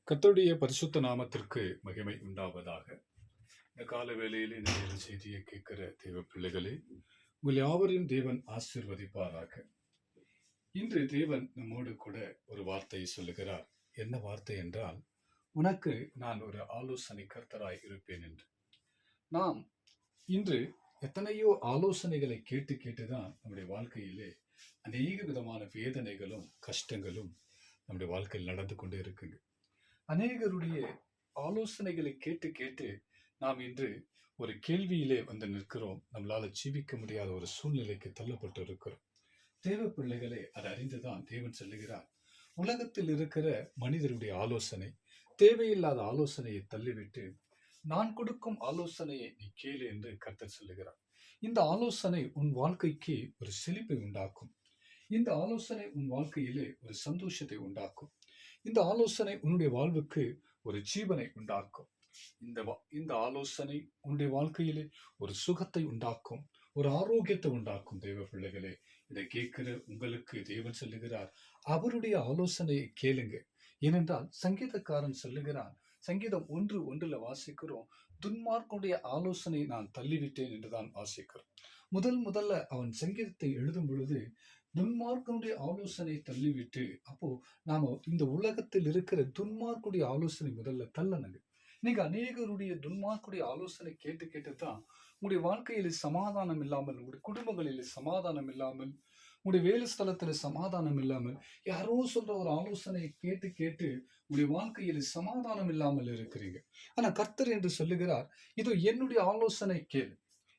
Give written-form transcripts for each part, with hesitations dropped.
கர்த்தருடைய பரிசுத்த நாமத்திற்கு மகிமை உண்டாவதாக. இந்த கால வேளையிலே இந்த தேவ செய்தியை கேட்கிற தேவ பிள்ளைகளே, உங்கள் யாவரையும் தேவன் ஆசீர்வதிப்பாராக. இன்று தேவன் நம்மோடு கூட ஒரு வார்த்தையை சொல்லுகிறார். என்ன வார்த்தை என்றால், உனக்கு நான் ஒரு ஆலோசனை கர்த்தராய் இருப்பேன் என்று. நாம் இன்று எத்தனையோ ஆலோசனைகளை கேட்டு கேட்டுதான் நம்முடைய வாழ்க்கையிலே அநேக விதமான வேதனைகளும் கஷ்டங்களும் நம்முடைய வாழ்க்கையில் நடந்து கொண்டே இருக்குங்க. அநேகருடைய ஆலோசனைகளை கேட்டு கேட்டு நாம் இன்று ஒரு கேள்வியிலே வந்து நிற்கிறோம். நம்மளால ஜீவிக்க முடியாத ஒரு சூழ்நிலைக்கு தள்ளப்பட்டு இருக்கிறோம். தேவ பிள்ளைகளை அதை அறிந்துதான் தேவன் சொல்லுகிறார், உலகத்தில் இருக்கிற மனிதருடைய ஆலோசனை, தேவையில்லாத ஆலோசனையை தள்ளிவிட்டு நான் கொடுக்கும் ஆலோசனையை நீ கேளு என்று கர்த்தர் சொல்லுகிறார். இந்த ஆலோசனை உன் வாழ்க்கைக்கு ஒரு செழிப்பை உண்டாக்கும். இந்த ஆலோசனை உன் வாழ்க்கையிலே ஒரு சந்தோஷத்தை உண்டாக்கும். இந்த ஆலோசனை உன்னுடைய வாழ்வுக்கு ஒரு ஜீவனை உண்டாக்கும். இந்த ஆலோசனை உன்னுடைய வாழ்க்கையிலே ஒரு சுகத்தை உண்டாக்கும், ஒரு ஆரோக்கியத்தை உண்டாக்கும். தேவ பிள்ளைகளே, இதை கேட்கிற உங்களுக்கு தேவன் சொல்லுகிறார், அவருடைய ஆலோசனையை கேளுங்க. ஏனென்றால் சங்கீதக்காரன் சொல்லுகிறான், சங்கீதம் 1:1 வாசிக்கிறோம், துன்மார்க்கனுடைய ஆலோசனை நான் தள்ளிவிட்டேன் என்றுதான் வாசிக்கிறோம். முதல்ல அவன் சங்கீதத்தை எழுதும் பொழுது துன்மார்க்கனுடைய ஆலோசனை தள்ளிவிட்டு, அப்போ நாம இந்த உலகத்தில் இருக்கிற துன்மார்க்குடைய ஆலோசனை முதல்ல தள்ளணுங்க. நீங்க அநேகருடைய துன்மார்க்குடைய ஆலோசனை கேட்டு கேட்டுதான் உங்களுடைய வாழ்க்கையில சமாதானம் இல்லாமல், உங்களுடைய குடும்பங்களில சமாதானம் இல்லாமல், உங்களுடைய வேலை ஸ்தலத்துல சமாதானம் இல்லாமல், யாரோ சொல்ற ஒரு ஆலோசனையை கேட்டு கேட்டு உங்களுடைய வாழ்க்கையில சமாதானம் இல்லாமல் இருக்கிறீங்க. ஆனா கர்த்தர் என்று சொல்லுகிறார், இதோ என்னுடைய ஆலோசனை கேள்,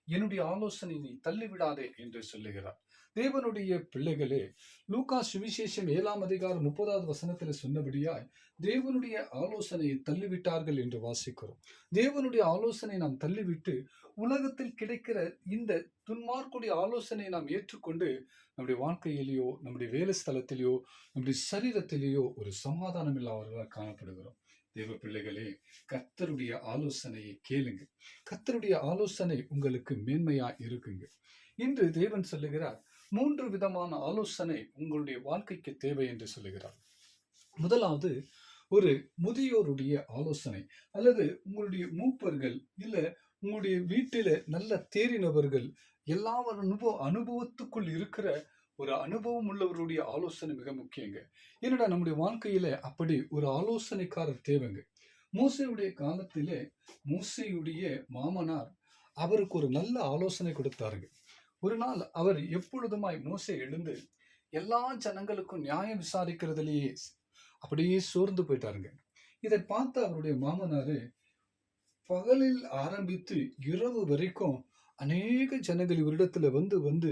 என்னுடைய ஆலோசனை நீ தள்ளிவிடாதே என்று சொல்லுகிறார். தேவனுடைய பிள்ளைகளே, லூக்கா சுவிசேஷம் 7:30 சொன்னபடியாய் தேவனுடைய ஆலோசனையை தள்ளிவிட்டார்கள் என்று வாசிக்கிறோம். தேவனுடைய ஆலோசனை நாம் தள்ளிவிட்டு உலகத்தில் கிடைக்கிற இந்த துன்மார்க்குடைய ஆலோசனையை நாம் ஏற்றுக்கொண்டு நம்முடைய வாழ்க்கையிலேயோ, நம்முடைய வேலை ஸ்தலத்திலேயோ, நம்முடைய சரீரத்திலேயோ ஒரு சமாதானம் இல்லாதவர்களாக காணப்படுகிறோம். தேவ பிள்ளைகளே, கர்த்தருடைய ஆலோசனையை கேளுங்க. கர்த்தருடைய ஆலோசனை உங்களுக்கு மேன்மையா இருக்குங்க. இன்று தேவன் சொல்லுகிறார், 3 விதமான ஆலோசனை உங்களுடைய வாழ்க்கைக்கு தேவை என்று சொல்லுகிறார். முதலாவது, ஒரு முதியோருடைய ஆலோசனை, அல்லது உங்களுடைய மூப்பர்கள், இல்ல உங்களுடைய வீட்டில நல்ல தேறினவர்கள், எல்லா அனுபவத்துக்குள் இருக்கிற ஒரு அனுபவம் உள்ளவருடைய ஆலோசனை மிக முக்கியங்க. என்னடா நம்முடைய வாழ்க்கையில அப்படி ஒரு ஆலோசனைக்காரர் தேவைங்க. மோசேயுடைய காலத்திலே மோசேயுடைய மாமனார் அவருக்கு ஒரு நல்ல ஆலோசனை கொடுத்தாருங்க. ஒரு நாள் அவர் எப்பொழுதுமாய் மோசே எழுந்து எல்லா ஜனங்களுக்கும் நியாயம் விசாரிக்கிறதுலேயே அப்படியே சோர்ந்து போயிட்டாருங்க. இதை பார்த்து அவருடைய மாமனாரு பகலில் ஆரம்பித்து இரவு வரைக்கும் அநேக ஜனங்கள் இவரிடத்துல வந்து வந்து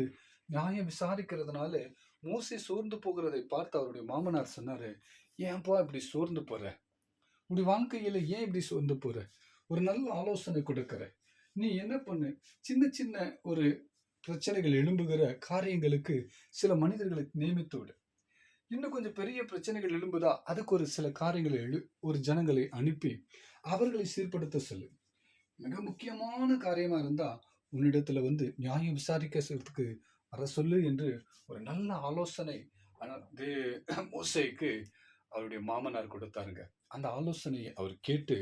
நியாயம் விசாரிக்கிறதுனால மோசே சோர்ந்து போகிறதை பார்த்து அவருடைய மாமனார் சொன்னாரு, ஏன்பா இப்படி சோர்ந்து போற, உடைய வாழ்க்கையில ஏன் இப்படி சோர்ந்து போற, ஒரு நல்ல ஆலோசனை கொடுக்கிற, நீ என்ன பண்ணு, சின்ன சின்ன ஒரு பிரச்சனைகள் எழும்புகிற காரியங்களுக்கு சில மனிதர்களை நியமித்து விடு. இன்னும் கொஞ்சம் பெரிய பிரச்சனைகள் எழும்புதா, அதுக்கு ஒரு சில காரியங்களை ஒரு ஜனங்களை அனுப்பி அவர்களை சீர்படுத்த சொல்லு. மிக முக்கியமான காரியமா இருந்தா உன்னிடத்துல வந்து நியாயம் விசாரிக்கிறதுக்கு வர சொல்லு என்று ஒரு நல்ல ஆலோசனை மோசேக்கு அவருடைய மாமனார் கொடுத்தாருங்க. அந்த ஆலோசனையை அவர் கேட்டு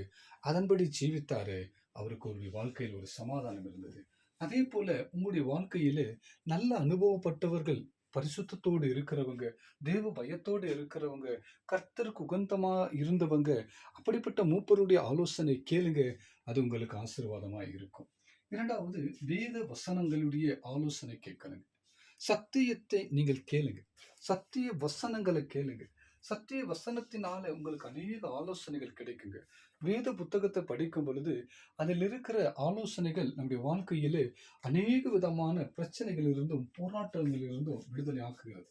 அதன்படி ஜீவித்தாரு. அவருக்கு ஒரு வாழ்க்கையில் ஒரு சமாதானம் இருந்தது. அதே போல உங்களுடைய வாழ்க்கையில நல்ல அனுபவப்பட்டவர்கள், பரிசுத்தத்தோடு இருக்கிறவங்க, தேவ பயத்தோடு இருக்கிறவங்க, கர்த்தருக்கு உகந்தமா இருந்தவங்க, அப்படிப்பட்ட மூப்பருடைய ஆலோசனை கேளுங்க. அது உங்களுக்கு ஆசீர்வாதமா இருக்கும். இரண்டாவது, வேத வசனங்களுடைய ஆலோசனை கேட்கணுங்க. சத்தியத்தை நீங்கள் கேளுங்க. சத்திய வசனங்களை கேளுங்க. சத்திய வசனத்தினால உங்களுக்கு அநேக ஆலோசனைகள் கிடைக்குங்க. வேத புத்தகத்தை படிக்கும் பொழுது அதில் இருக்கிற ஆலோசனைகள் நம்முடைய வாழ்க்கையிலே அநேக விதமான பிரச்சனைகளிலிருந்தும் போராட்டங்களிலிருந்தும் விடுதலை ஆக்குகிறது.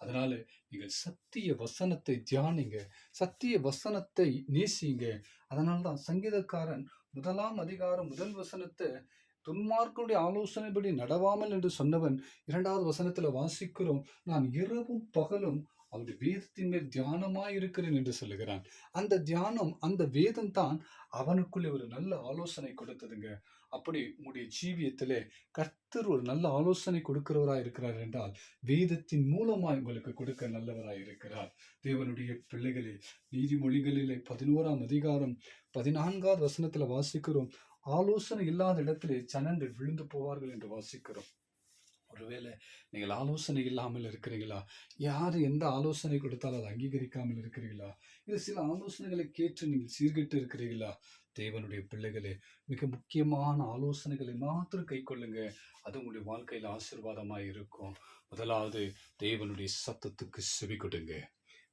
அதனால நீங்கள் சத்திய வசனத்தை தியானிங்க, சத்திய வசனத்தை நேசிங்க. அதனால்தான் சங்கீதக்காரன் 1 துன்மார்க்கனுடைய ஆலோசனைப்படி நடவாமல் என்று சொன்னவன் 2வது வசனத்துல வாசிக்கிறோம், நான் இரவும் பகலும் அவருடைய வேதத்தின் மேல் தியானமாய் இருக்கிறேன் என்று சொல்லுகிறான். அந்த தியானம், அந்த வேதம் தான் அவனுக்குள்ளே ஒரு நல்ல ஆலோசனை கொடுத்ததுங்க. அப்படி உங்களுடைய ஜீவியத்திலே கர்த்தர் ஒரு நல்ல ஆலோசனை கொடுக்கிறவராய் இருக்கிறார் என்றால், வேதத்தின் மூலமாய் உங்களுக்கு கொடுக்க நல்லவராய் இருக்கிறார். தேவனுடைய பிள்ளைகளே, நீதிமொழிகளிலே 11ஆம் அதிகாரம் 14வது வசனத்துல வாசிக்கிறோம், ஆலோசனை இல்லாத இடத்திலே ஜனங்கள் விழுந்து போவார்கள் என்று வாசிக்கிறோம். ஒருவேளை நீங்கள் ஆலோசனை இல்லாமல் இருக்கிறீங்களா? யார் எந்த ஆலோசனை கொடுத்தாலும் அதை அங்கீகரிக்காமல் இருக்கிறீர்களா? இல்லை சில ஆலோசனைகளை கேட்டு நீங்கள் சீர்கெட்டு இருக்கிறீர்களா? தேவனுடைய பிள்ளைகளே, மிக முக்கியமான ஆலோசனைகளை மாத்திரம் கை கொள்ளுங்க. அது உங்களுடைய வாழ்க்கையில் ஆசீர்வாதமாய் இருக்கும். முதலாவது, தேவனுடைய சத்தத்துக்கு செவி கொடுங்க.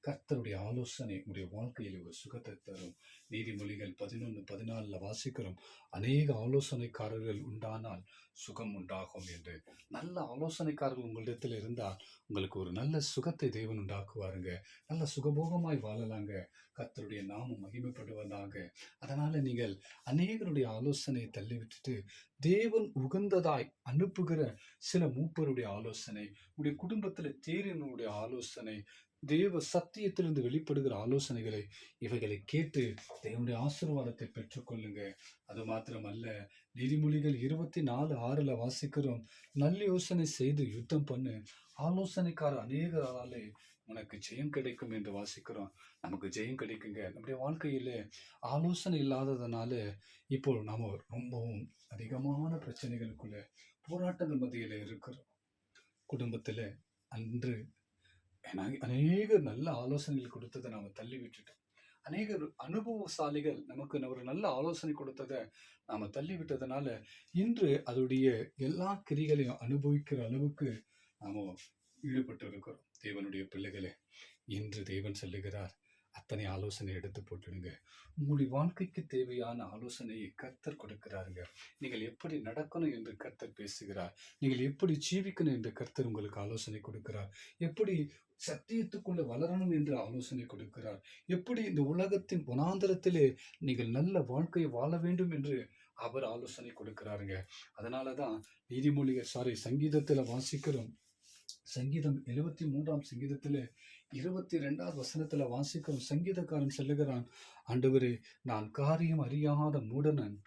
கர்த்தருடைய ஆலோசனை உங்களுடைய வாழ்க்கையில் ஒரு சுகத்தை தரும். நீதிமொழிகள் 11:14 வாசிக்கிறோம், அநேக ஆலோசனைக்காரர்கள் உண்டானால் சுகம் உண்டாகும் என்று. நல்ல ஆலோசனைக்காரர்கள் உங்களிடத்தில் இருந்தால் உங்களுக்கு ஒரு நல்ல சுகத்தை தேவன் உண்டாக்குவாருங்க. நல்ல சுகபோகமாய் வாழலாங்க. கர்த்தருடைய நாமம் மகிமைப்படுவதாக. அதனால நீங்கள் அநேகருடைய ஆலோசனையை தள்ளிவிட்டுட்டு தேவன் உகந்ததாய் அனுப்புகிற சில மூப்பருடைய ஆலோசனை, உங்களுடைய குடும்பத்தில் தேறினுடைய ஆலோசனை, தேவ சத்தியத்திலிருந்து வெளிப்படுகிற ஆலோசனைகளை, இவைகளை கேட்டு தேவனுடைய ஆசீர்வாதத்தை பெற்றுக்கொள்ளுங்க. அது மாத்திரமல்ல, நீதிமொழிகள் 24:6 வாசிக்கிறோம், நல்ல யோசனை செய்து யுத்தம் பண்ணு, ஆலோசனைக்கார அநேகராலே உனக்கு ஜெயம் கிடைக்கும் என்று வாசிக்கிறோம். நமக்கு ஜெயம் கிடைக்குங்க. நம்முடைய வாழ்க்கையில ஆலோசனை இல்லாததுனால இப்போ நாம ரொம்பவும் அதிகமான பிரச்சனைகளுக்குள்ள, போராட்டங்கள் மத்தியில இருக்கிறோம். குடும்பத்துல அன்று அநேக நல்ல ஆலோசனைகள் கொடுத்ததை நாம தள்ளி விட்டுட்டோம். அநேக அனுபவசாலிகள் நமக்கு ஒரு நல்ல ஆலோசனை கொடுத்ததை நாம தள்ளி விட்டதுனால இன்று அதோடைய எல்லா கிரிகளையும் அனுபவிக்கிற அளவுக்கு நாம ஈடுபட்டு இருக்கிறோம். தேவனுடைய பிள்ளைகளே, இன்று தேவன் சொல்லுகிறார், அத்தனை ஆலோசனை எடுத்து போட்டுடுங்க. உங்களுடைய வாழ்க்கைக்கு தேவையான ஆலோசனையை கர்த்தர் கொடுக்கிறாருங்க. நீங்கள் எப்படி நடக்கணும் என்று கர்த்தர் பேசுகிறார். நீங்கள் எப்படி ஜீவிக்கணும் என்று கர்த்தர் உங்களுக்கு ஆலோசனை கொடுக்கிறார். எப்படி சத்தியத்துக்குள்ள வளரணும் என்று ஆலோசனை கொடுக்கிறார். எப்படி இந்த உலகத்தின் வனாந்தரத்திலே நீங்கள் நல்ல வாழ்க்கையை வாழ வேண்டும் என்று அவர் ஆலோசனை கொடுக்கிறாருங்க. அதனாலதான் சங்கீதத்துல வாசிக்கிறோம். சங்கீதம் 73ஆம் சங்கீதத்துல 22வது வசனத்துல வாசிக்கிறோம். சங்கீதக்காரன் சொல்லுகிறான், ஆண்டவரே, நான் காரியம் அறியாத மூடனன்,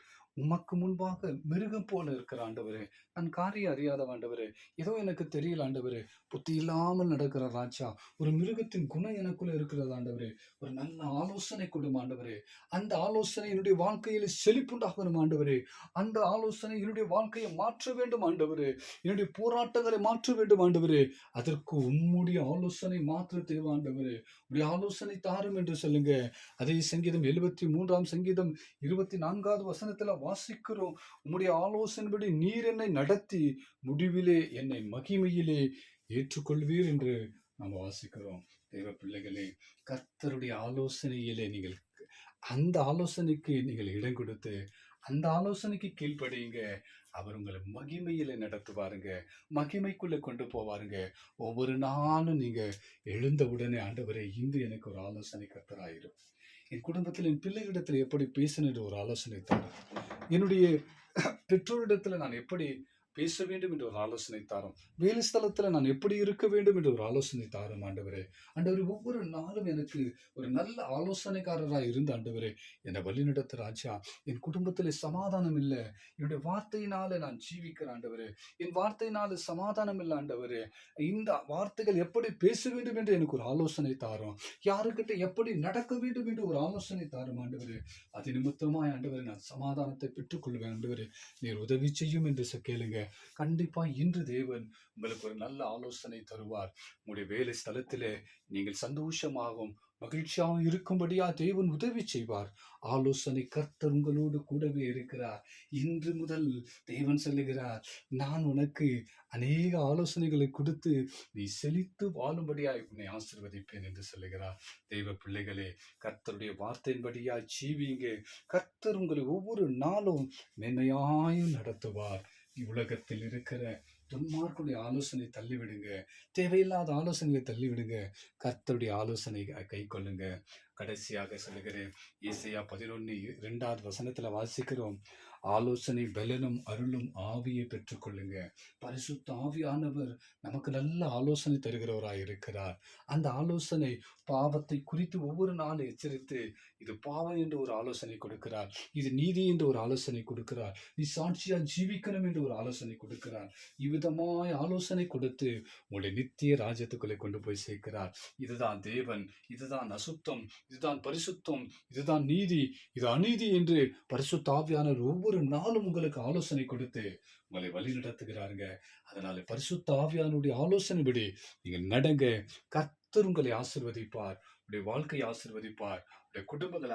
உமக்கு முன்பாக மிருகம் போல இருக்கிற ஆண்டவரே, நான் காரியம் அறியாத ஆண்டவரே, ஏதோ எனக்கு தெரியல ஆண்டவரே, புத்தி இல்லாமல் நடக்கிற ராஜா, ஒரு மிருகத்தின் குணம் எனக்குள்ள இருக்கிறது ஆண்டவரே, ஒரு நல்ல ஆலோசனை கொடுக்கும் ஆண்டவரே, அந்த ஆலோசனை என்னுடைய வாழ்க்கையில செழிப்புண்டாகணும் ஆண்டவரே, அந்த ஆலோசனை என்னுடைய வாழ்க்கையை மாற்ற வேண்டும் ஆண்டவரே, என்னுடைய போராட்டங்களை மாற்ற வேண்டும் ஆண்டவரே, அதற்கு உம்முடைய ஆலோசனை மாற்ற தேவை ஆண்டவரே, உடைய ஆலோசனை தாரும் என்று சொல்லுங்க. அதே சங்கீதம் 73ஆம் சங்கீதம் 24வது வசனத்துல வாசிக்கிறோம், உம்முடைய ஆலோசனைப்படி நீர் என்னை நடத்தி முடிவிலே என்னை மகிமையிலே ஏற்றுக்கொள்வீர் என்று நாம் வாசிக்கிறோம். தேவ பிள்ளைகளே, கர்த்தருடைய ஆலோசனையிலே நீங்கள் அந்த ஆலோசனைக்கு நீங்கள் இடம் கொடுத்து அந்த ஆலோசனைக்கு கீழ்ப்படியுங்க. அவர் உங்களை மகிமையில நடத்துவாருங்க, மகிமைக்குள்ள கொண்டு போவாருங்க. ஒவ்வொரு நாளும் நீங்க எழுந்த உடனே, ஆண்டவரே, இன்று எனக்கு ஒரு ஆலோசனை கர்த்தராயிரும், என் குடும்பத்தில் என் பிள்ளைகளிடத்தில் எப்படி பேசணும் என்று ஒரு ஆலோசனை தாரும், என்னுடைய பெற்றோரிடத்துல நான் எப்படி பேச வேண்டும் என்று ஒரு ஆலோசனை தாரும், வேலை ஸ்தலத்துல நான் எப்படி இருக்க வேண்டும் என்று ஒரு ஆலோசனை தாரும் ஆண்டவரே. ஆண்டவரே, ஒவ்வொரு நாளும் எனக்கு ஒரு நல்ல ஆலோசனைக்காரராக இருந்த ஆண்டவரே என்னை வழிநடத்த ராஜா. என் குடும்பத்துல சமாதானம் இல்லை, என்னுடைய வார்த்தையினால நான் ஜீவிக்கிற ஆண்டவரே, என் வார்த்தையினால சமாதானம் இல்லை ஆண்டவரே, இந்த வார்த்தைகள் எப்படி பேச வேண்டும் என்று எனக்கு ஒரு ஆலோசனை தாரும், யாருக்கிட்ட எப்படி நடக்க வேண்டும் என்று ஒரு ஆலோசனை தாரும் ஆண்டவரே. அது நிமித்தமாய் ஆண்டவரே, நான் சமாதானத்தை பெற்றுக்கொள்வேன் ஆண்டவரே, நீர் உதவி செய்யும் என்று கேளுங்க. கண்டிப்பா இன்று தேவன் உங்களுக்கு ஒரு நல்ல ஆலோசனை தருவார். உங்களுடைய வேலை ஸ்தலத்திலே நீங்கள் சந்தோஷமாகவும் மகிழ்ச்சியாகவும் இருக்கும்படியா தேவன் உதவி செய்வார். ஆலோசனை கர்த்தர் உங்களோடு கூடவே இருக்கிறார். இன்று முதல் தேவன் சொல்லுகிறார், நான் உனக்கு அநேக ஆலோசனைகளை கொடுத்து நீ செழித்து வாழும்படியாய் உன்னை ஆசீர்வதிப்பேன் என்று சொல்லுகிறார். தெய்வ பிள்ளைகளே, கர்த்தருடைய வார்த்தையின்படியாய் ஜீவிங்க. கர்த்தர் உங்களை ஒவ்வொரு நாளும் மென்மையாயும் நடத்துவார். உலகத்தில் இருக்கிற துன்மார்க்குடைய ஆலோசனை தள்ளிவிடுங்க, தேவையில்லாத ஆலோசனைகளை தள்ளிவிடுங்க, கர்த்தருடைய ஆலோசனை கை கொள்ளுங்க. கடைசியாக சொல்லுகிறேன், ஏசாயா 11:2 வசனத்துல வாசிக்கிறோம், ஆலோசனை பலனும் அருளும் ஆவியை பெற்றுக்கொள்ளுங்க. பரிசுத்த ஆவியானவர் நமக்கு நல்ல ஆலோசனை தருகிறவராய் இருக்கிறார். அந்த ஆலோசனை பாவத்தை குறித்து ஒவ்வொரு நாளும் எச்சரித்து, இது பாவம் என்று ஒரு ஆலோசனை கொடுக்கிறார், இது நீதி என்று ஒரு ஆலோசனை கொடுக்கிறார், நீ சாட்சியா ஜீவிக்கணும் என்று ஒரு ஆலோசனை கொடுக்கிறார். இவ்விதமாய் ஆலோசனை கொடுத்து உங்களுடைய நித்திய ராஜ்யத்துக்குள்ளே கொண்டு போய் சேர்க்கிறார். இதுதான் தேவன், இதுதான் அசுத்தம், இதுதான் பரிசுத்தம், இதுதான் நீதி, இது அநீதி என்று பரிசுத்த ஆவியானவர் ஒவ்வொரு நாளும் உங்களுக்கு ஆலோசனை கொடுத்து உங்களை வழி நடத்துகிறாருங்க. அதனால பரிசுத்த ஆவியானுடைய ஆலோசனைப்படி நீங்க நடங்க. கர்த்தர் உங்களை ஆசீர்வதிப்பார், உடைய வாழ்க்கையை ஆசீர்வதிப்பார், உடைய குடும்பங்களை